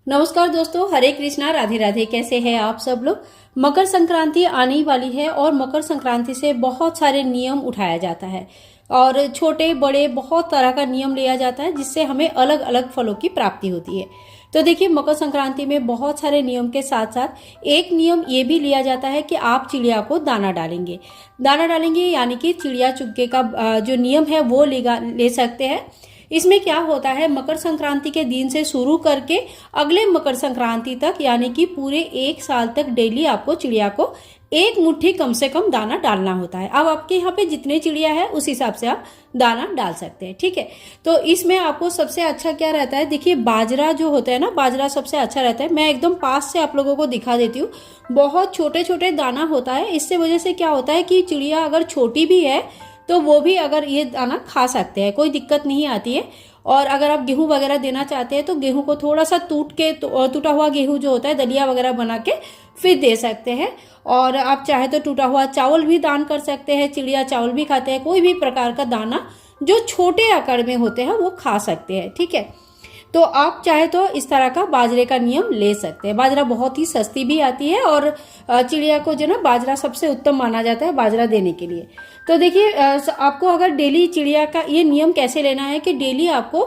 नमस्कार दोस्तों, हरे कृष्णा, राधे राधे। कैसे हैं आप सब लोग। मकर संक्रांति आने वाली है और मकर संक्रांति से बहुत सारे नियम उठाया जाता है और छोटे बड़े बहुत तरह का नियम लिया जाता है जिससे हमें अलग अलग फलों की प्राप्ति होती है। तो देखिए, मकर संक्रांति में बहुत सारे नियम के साथ साथ एक नियम ये भी लिया जाता है कि आप चिड़िया को दाना डालेंगे यानी कि चिड़िया चुग्गे का जो नियम है वो ले सकते हैं। इसमें क्या होता है, मकर संक्रांति के दिन से शुरू करके अगले मकर संक्रांति तक यानी कि पूरे एक साल तक डेली आपको चिड़िया को एक मुट्ठी कम से कम दाना डालना होता है। अब आपके यहाँ पे जितने चिड़िया है उस हिसाब से आप दाना डाल सकते हैं, ठीक है। तो इसमें आपको सबसे अच्छा क्या रहता है, देखिए बाजरा जो होता है ना, बाजरा सबसे अच्छा रहता है। मैं एकदम पास से आप लोगों को दिखा देती हूँ। बहुत छोटे छोटे दाना होता है। इससे वजह से क्या होता है कि चिड़िया अगर छोटी भी है तो वो भी अगर ये दाना खा सकते हैं, कोई दिक्कत नहीं आती है। और अगर आप गेहूं वगैरह देना चाहते हैं तो गेहूं को थोड़ा सा टूटा हुआ गेहूं जो होता है दलिया वगैरह बना के फिर दे सकते हैं। और आप चाहे तो टूटा हुआ चावल भी दान कर सकते हैं। चिड़िया चावल भी खाते हैं। कोई भी प्रकार का दाना जो छोटे आकार में होते हैं वो खा सकते हैं, ठीक है। तो आप चाहे तो इस तरह का बाजरे का नियम ले सकते हैं। बाजरा बहुत ही सस्ती भी आती है और चिड़िया को जो ना बाजरा सबसे उत्तम माना जाता है बाजरा देने के लिए। तो देखिए, आपको अगर डेली चिड़िया का ये नियम कैसे लेना है कि डेली आपको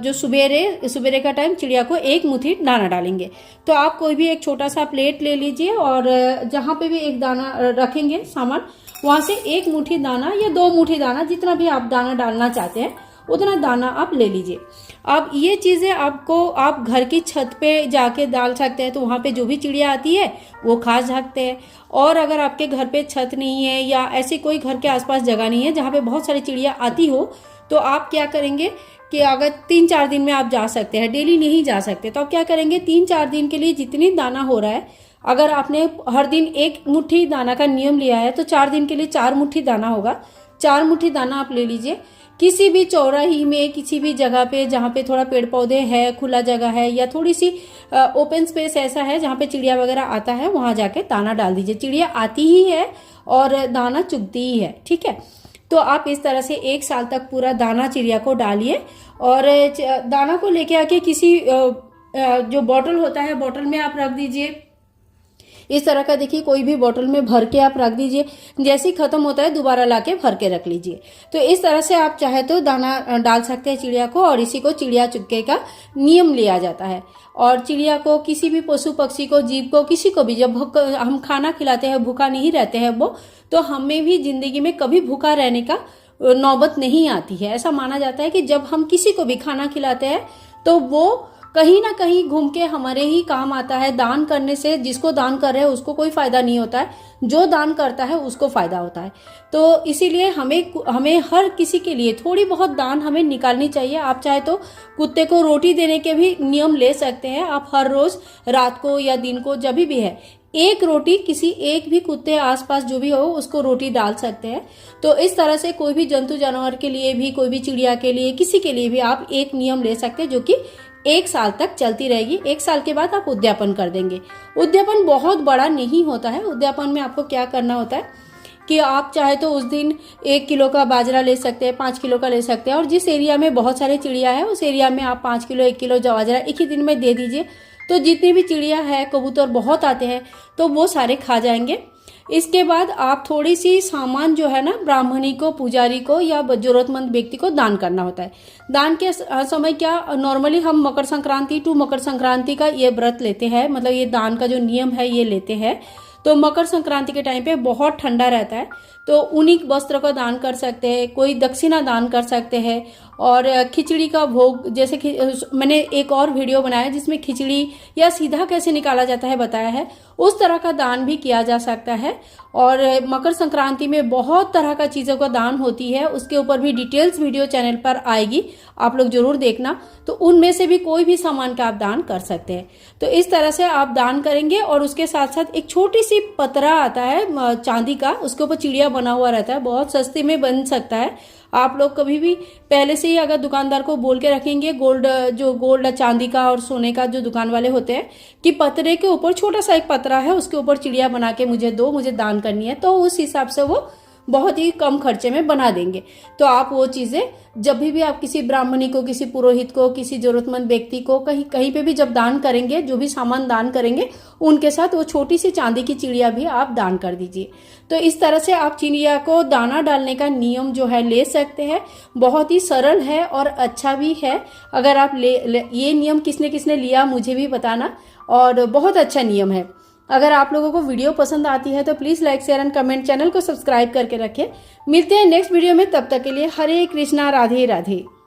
जो सुबेरे का टाइम चिड़िया को एक मुट्ठी दाना डालेंगे। तो आप कोई भी एक छोटा सा प्लेट ले लीजिए और जहाँ पे भी एक दाना रखेंगे सामान, वहां से एक मुट्ठी दाना या 2 मुट्ठी दाना, जितना भी आप दाना डालना चाहते हैं उतना दाना आप ले लीजिए। अब ये चीजें आपको आप घर की छत पे जाके डाल सकते हैं, तो वहां पे जो भी चिड़िया आती है वो खा सकते हैं। और अगर आपके घर पे छत नहीं है या ऐसी कोई घर के आसपास जगह नहीं है जहाँ पे बहुत सारी चिड़िया आती हो, तो आप क्या करेंगे कि अगर 3-4 दिन में आप जा सकते हैं, डेली नहीं जा सकते, तो आप क्या करेंगे 3-4 दिन के लिए जितनी दाना हो रहा है, अगर आपने हर दिन एक मुट्ठी दाना का नियम लिया है तो 4 दिन के लिए 4 मुट्ठी दाना होगा। 4 मुट्ठी दाना आप ले लीजिए। किसी भी चौराही में, किसी भी जगह पे जहाँ पे थोड़ा पेड़ पौधे है, खुला जगह है या थोड़ी सी ओपन स्पेस ऐसा है जहाँ पे चिड़िया वगैरह आता है, वहां जाके दाना डाल दीजिए। चिड़िया आती ही है और दाना चुगती ही है, ठीक है। तो आप इस तरह से 1 साल तक पूरा दाना चिड़िया को डालिए और दाना को लेके आके किसी जो बॉटल होता है, बॉटल में आप रख दीजिए। इस तरह का देखिए, कोई भी बोतल में भर के आप रख दीजिए। जैसे ही खत्म होता है दोबारा लाके भर के रख लीजिए। तो इस तरह से आप चाहे तो दाना डाल सकते हैं चिड़िया को, और इसी को चिड़िया चुग्गे का नियम लिया जाता है। और चिड़िया को, किसी भी पशु पक्षी को, जीव को, किसी को भी जब हम खाना खिलाते हैं, भूखा नहीं रहते हैं वो, तो हमें भी जिंदगी में कभी भूखा रहने का नौबत नहीं आती है। ऐसा माना जाता है कि जब हम किसी को भी खाना खिलाते हैं तो वो कहीं ना कहीं घूम के हमारे ही काम आता है। दान करने से जिसको दान कर रहे हैं उसको कोई फायदा नहीं होता है, जो दान करता है उसको फायदा होता है। तो इसीलिए हमें हर किसी के लिए थोड़ी बहुत दान हमें निकालनी चाहिए। आप चाहे तो कुत्ते को रोटी देने के भी नियम ले सकते हैं। आप हर रोज रात को या दिन को जब भी है, एक रोटी किसी एक भी कुत्ते आसपास जो भी हो उसको रोटी डाल सकते हैं। तो इस तरह से कोई भी जंतु जानवर के लिए भी, कोई भी चिड़िया के लिए, किसी के लिए भी आप एक नियम ले सकते हैं जो कि 1 साल तक चलती रहेगी। 1 साल के बाद आप उद्यापन कर देंगे। उद्यापन बहुत बड़ा नहीं होता है। उद्यापन में आपको क्या करना होता है कि आप चाहे तो उस दिन 1 किलो का बाजरा ले सकते हैं, 5 किलो का ले सकते हैं। और जिस एरिया में बहुत सारे चिड़िया है उस एरिया में आप 5 किलो 1 किलो बाजरा एक ही दिन में दे दीजिए। तो जितनी भी चिड़िया है, कबूतर बहुत आते हैं तो वो सारे खा जाएंगे। इसके बाद आप थोड़ी सी सामान जो है ना, ब्राह्मणी को, पुजारी को या जरूरतमंद व्यक्ति को दान करना होता है। दान के समय क्या, नॉर्मली हम मकर संक्रांति टू मकर संक्रांति का ये व्रत लेते हैं, मतलब ये दान का जो नियम है ये लेते हैं। तो मकर संक्रांति के टाइम पे बहुत ठंडा रहता है तो ऊनी वस्त्र का दान कर सकते हैं, कोई दक्षिणा दान कर सकते हैं। और खिचड़ी का भोग, जैसे मैंने एक और वीडियो बनाया जिसमें खिचड़ी या सीधा कैसे निकाला जाता है बताया है, उस तरह का दान भी किया जा सकता है। और मकर संक्रांति में बहुत तरह का चीज़ों का दान होती है, उसके ऊपर भी डिटेल्स वीडियो चैनल पर आएगी, आप लोग जरूर देखना। तो उनमें से भी कोई भी सामान का आप दान कर सकते हैं। तो इस तरह से आप दान करेंगे। और उसके साथ साथ एक छोटी सी पतरा आता है चांदी का, उसके ऊपर चिड़िया बना हुआ रहता है, बहुत सस्ते में बन सकता है। आप लोग कभी भी पहले से ही अगर दुकानदार को बोल के रखेंगे, गोल्ड चांदी का और सोने का जो दुकान वाले होते हैं, कि पतरे के ऊपर छोटा सा एक पतरा है, उसके ऊपर चिड़िया बना के मुझे दो, मुझे दान करनी है, तो उस हिसाब से वो बहुत ही कम खर्चे में बना देंगे। तो आप वो चीज़ें जब भी आप किसी ब्राह्मणी को, किसी पुरोहित को, किसी जरूरतमंद व्यक्ति को कहीं कहीं पे भी जब दान करेंगे, जो भी सामान दान करेंगे उनके साथ वो छोटी सी चांदी की चिड़िया भी आप दान कर दीजिए। तो इस तरह से आप चिड़िया को दाना डालने का नियम जो है ले सकते हैं। बहुत ही सरल है और अच्छा भी है। अगर आप ये नियम किसने किसने लिया मुझे भी बताना, और बहुत अच्छा नियम है। अगर आप लोगों को वीडियो पसंद आती है तो please like, share and comment, channel को सब्सक्राइब करके रखें। मिलते हैं नेक्स्ट वीडियो में, तब तक के लिए हरे कृष्णा, राधे राधे।